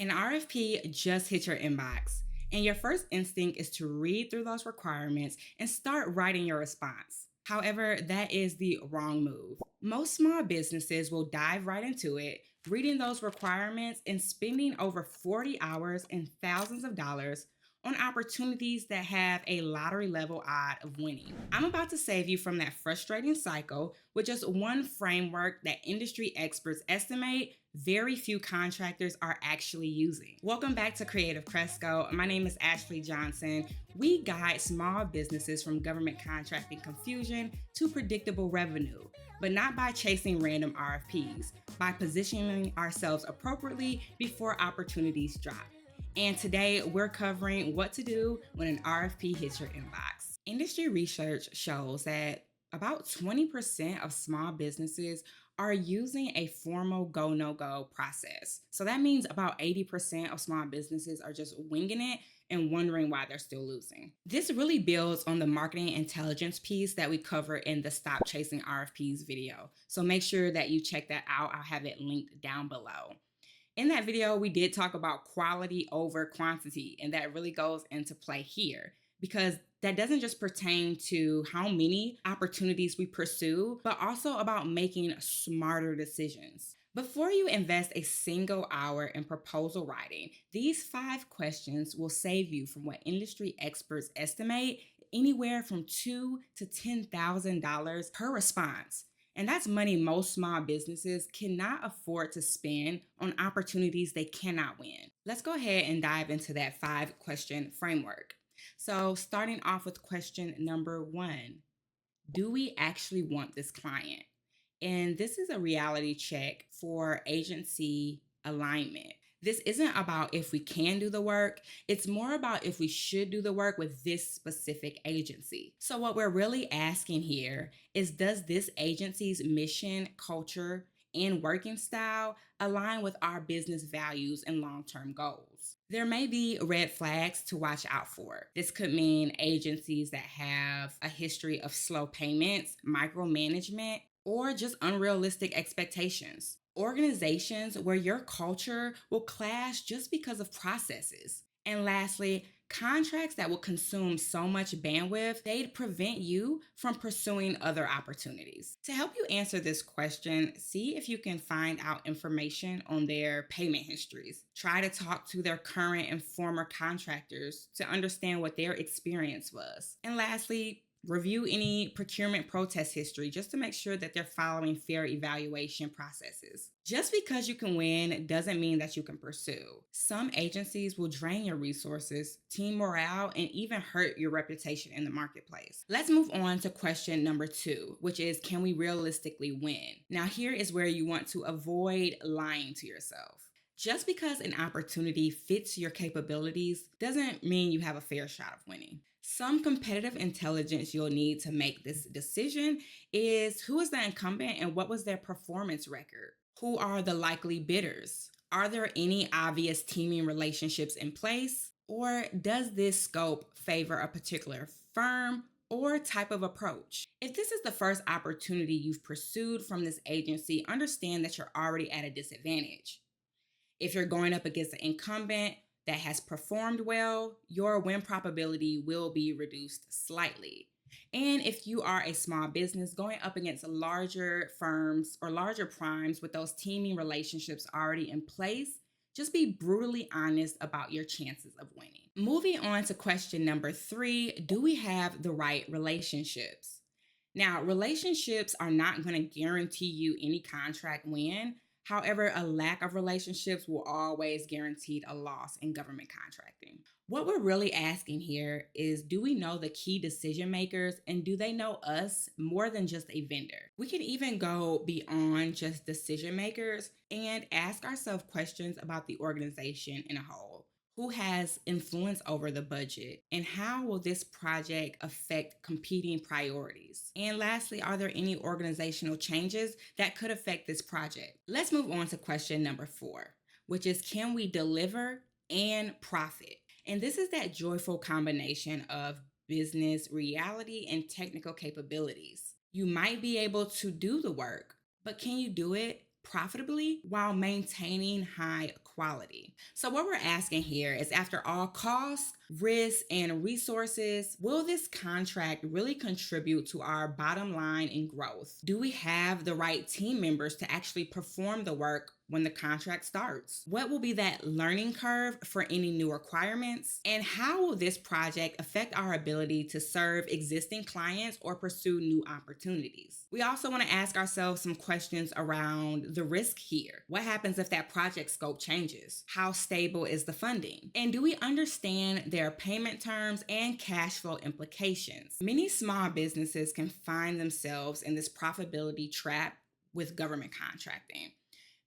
An RFP just hit your inbox, and your first instinct is to read through those requirements and start writing your response. However, that is the wrong move. Most small businesses will dive right into it, reading those requirements and spending over 40 hours and thousands of dollars on opportunities that have a lottery level odd of winning. I'm about to save you from that frustrating cycle with just one framework that industry experts estimate very few contractors are actually using. Welcome back to Creative Cresco. My name is Ashley Johnson. We guide small businesses from government contracting confusion to predictable revenue, but not by chasing random RFPs, by positioning ourselves appropriately before opportunities drop. And today we're covering what to do when an RFP hits your inbox. Industry research shows that about 20% of small businesses are using a formal go, no go process. So that means about 80% of small businesses are just winging it and wondering why they're still losing. This really builds on the marketing intelligence piece that we cover in the Stop Chasing RFPs video. So make sure that you check that out. I'll have it linked down below. In that video, we did talk about quality over quantity, and that really goes into play here because that doesn't just pertain to how many opportunities we pursue, but also about making smarter decisions. Before you invest a single hour in proposal writing, these 5 questions will save you from what industry experts estimate anywhere from $2,000 to $10,000 per response. And that's money most small businesses cannot afford to spend on opportunities they cannot win. Let's go ahead and dive into that 5-question framework. So starting off with question number 1, do we actually want this client? And this is a reality check for agency alignment. This isn't about if we can do the work. It's more about if we should do the work with this specific agency. So what we're really asking here is, does this agency's mission, culture, and working style align with our business values and long-term goals? There may be red flags to watch out for. This could mean agencies that have a history of slow payments, micromanagement, or just unrealistic expectations. Organizations where your culture will clash just because of processes. And lastly, contracts that will consume so much bandwidth, they'd prevent you from pursuing other opportunities. To help you answer this question, see if you can find out information on their payment histories. Try to talk to their current and former contractors to understand what their experience was. And lastly, review any procurement protest history just to make sure that they're following fair evaluation processes. Just because you can win doesn't mean that you can pursue. Some agencies will drain your resources, team morale, and even hurt your reputation in the marketplace. Let's move on to question number 2, which is, can we realistically win? Now, here is where you want to avoid lying to yourself. Just because an opportunity fits your capabilities doesn't mean you have a fair shot of winning. Some competitive intelligence you'll need to make this decision is, who is the incumbent and what was their performance record? Who are the likely bidders? Are there any obvious teaming relationships in place? Or does this scope favor a particular firm or type of approach? If this is the first opportunity you've pursued from this agency, understand that you're already at a disadvantage. If you're going up against an incumbent that has performed well, your win probability will be reduced slightly. And if you are a small business going up against larger firms or larger primes with those teaming relationships already in place, just be brutally honest about your chances of winning. Moving on to question number 3, do we have the right relationships? Now, relationships are not going to guarantee you any contract win. However, a lack of relationships will always guarantee a loss in government contracting. What we're really asking here is, do we know the key decision makers and do they know us more than just a vendor? We can even go beyond just decision makers and ask ourselves questions about the organization in a whole. Who has influence over the budget? And how will this project affect competing priorities? And lastly, are there any organizational changes that could affect this project? Let's move on to question number 4, which is, can we deliver and profit? And this is that joyful combination of business reality and technical capabilities. You might be able to do the work, but can you do it profitably while maintaining high quality. So what we're asking here is, after all costs, risks, and resources, will this contract really contribute to our bottom line and growth? Do we have the right team members to actually perform the work when the contract starts? What will be that learning curve for any new requirements? And how will this project affect our ability to serve existing clients or pursue new opportunities? We also want to ask ourselves some questions around the risk here. What happens if that project scope changes? How stable is the funding? And do we understand their payment terms and cash flow implications? Many small businesses can find themselves in this profitability trap with government contracting,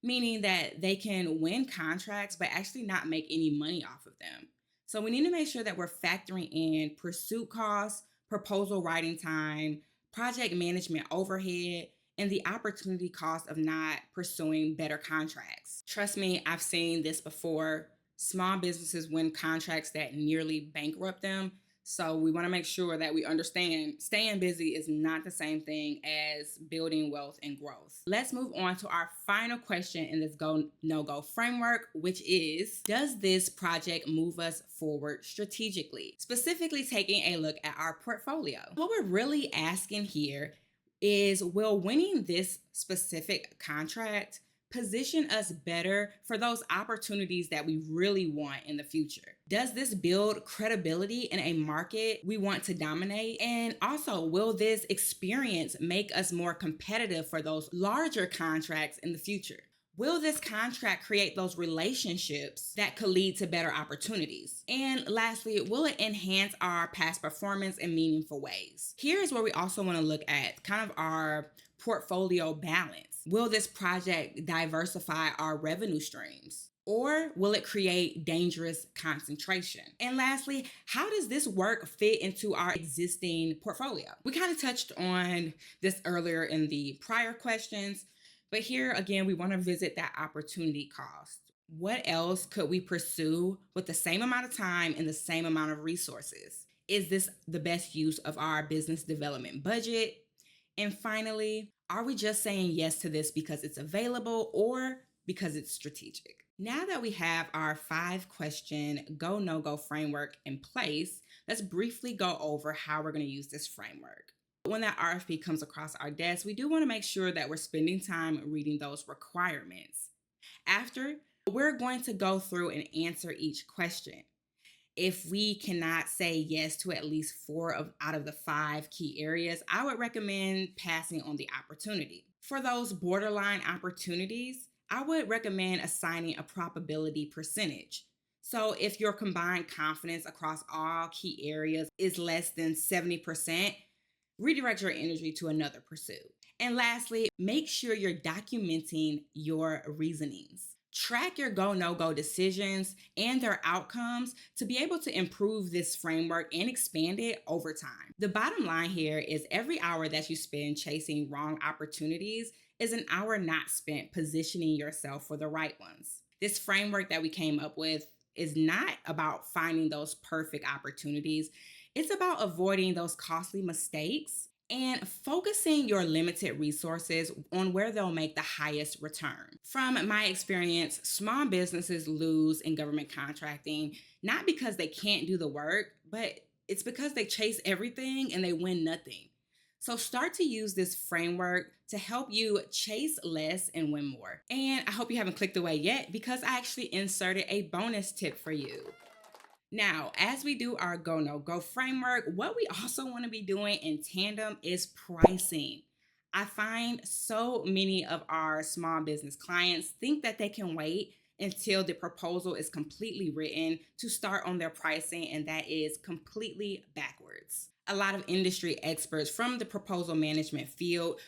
meaning that they can win contracts but actually not make any money off of them. So we need to make sure that we're factoring in pursuit costs, proposal writing time, project management overhead, and the opportunity cost of not pursuing better contracts. Trust me, I've seen this before. Small businesses win contracts that nearly bankrupt them. So we want to make sure that we understand staying busy is not the same thing as building wealth and growth. Let's move on to our final question in this go, no-go framework, which is, does this project move us forward strategically? Specifically taking a look at our portfolio. What we're really asking here is, will winning this specific contract position us better for those opportunities that we really want in the future? Does this build credibility in a market we want to dominate? And also, will this experience make us more competitive for those larger contracts in the future? Will this contract create those relationships that could lead to better opportunities? And lastly, will it enhance our past performance in meaningful ways? Here's where we also want to look at kind of our portfolio balance. Will this project diversify our revenue streams? Or will it create dangerous concentration? And lastly, how does this work fit into our existing portfolio? We kind of touched on this earlier in the prior questions, but here again, we want to visit that opportunity cost. What else could we pursue with the same amount of time and the same amount of resources? Is this the best use of our business development budget? And finally, are we just saying yes to this because it's available or because it's strategic? Now that we have our 5-question go, no-go framework in place, let's briefly go over how we're going to use this framework. When that RFP comes across our desk, we do want to make sure that we're spending time reading those requirements. After, we're going to go through and answer each question. If we cannot say yes to at least 4 out of the 5 key areas, I would recommend passing on the opportunity. For those borderline opportunities, I would recommend assigning a probability percentage. So if your combined confidence across all key areas is less than 70%, redirect your energy to another pursuit. And lastly, make sure you're documenting your reasonings. Track your go, no-go decisions and their outcomes to be able to improve this framework and expand it over time. The bottom line here is, every hour that you spend chasing wrong opportunities is an hour not spent positioning yourself for the right ones. This framework that we came up with is not about finding those perfect opportunities. It's about avoiding those costly mistakes and focusing your limited resources on where they'll make the highest return. From my experience, small businesses lose in government contracting, not because they can't do the work, but it's because they chase everything and they win nothing. So start to use this framework to help you chase less and win more. And I hope you haven't clicked away yet, because I actually inserted a bonus tip for you. Now, as we do our go, no-go framework, what we also want to be doing in tandem is pricing. I find so many of our small business clients think that they can wait until the proposal is completely written to start on their pricing, and that is completely backwards. A lot of industry experts from the proposal management field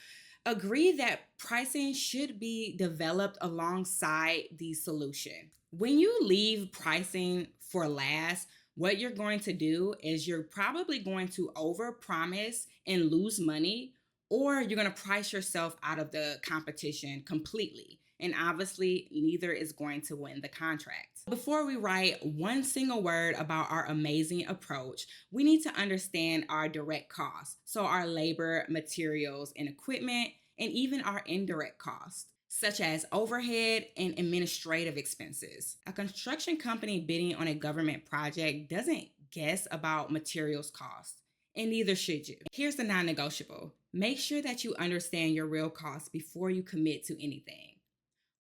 agree that pricing should be developed alongside the solution. When you leave pricing for last, what you're going to do is you're probably going to overpromise and lose money, or you're going to price yourself out of the competition completely. And obviously, neither is going to win the contract. Before we write one single word about our amazing approach, we need to understand our direct costs. So our labor, materials, and equipment, and even our indirect costs. such as overhead and administrative expenses. A construction company bidding on a government project doesn't guess about materials costs, and neither should you. Here's the non-negotiable. Make sure that you understand your real costs before you commit to anything.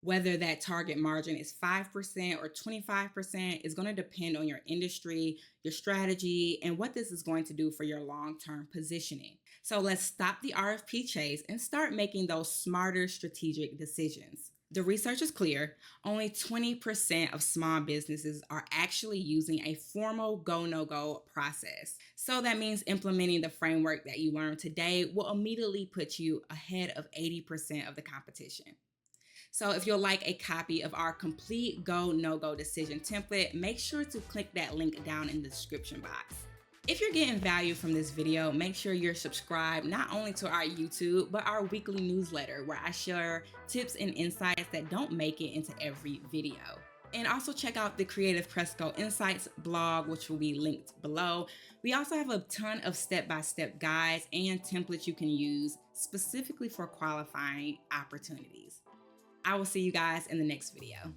Whether that target margin is 5% or 25% is going to depend on your industry, your strategy, and what this is going to do for your long-term positioning. So let's stop the RFP chase and start making those smarter strategic decisions. The research is clear. Only 20% of small businesses are actually using a formal go, no-go process. So that means implementing the framework that you learned today will immediately put you ahead of 80% of the competition. So if you'll like a copy of our complete go, no-go decision template, make sure to click that link down in the description box. If you're getting value from this video, make sure you're subscribed not only to our YouTube, but our weekly newsletter where I share tips and insights that don't make it into every video. And also check out the Creative Cresco Insights blog, which will be linked below. We also have a ton of step-by-step guides and templates you can use specifically for qualifying opportunities. I will see you guys in the next video.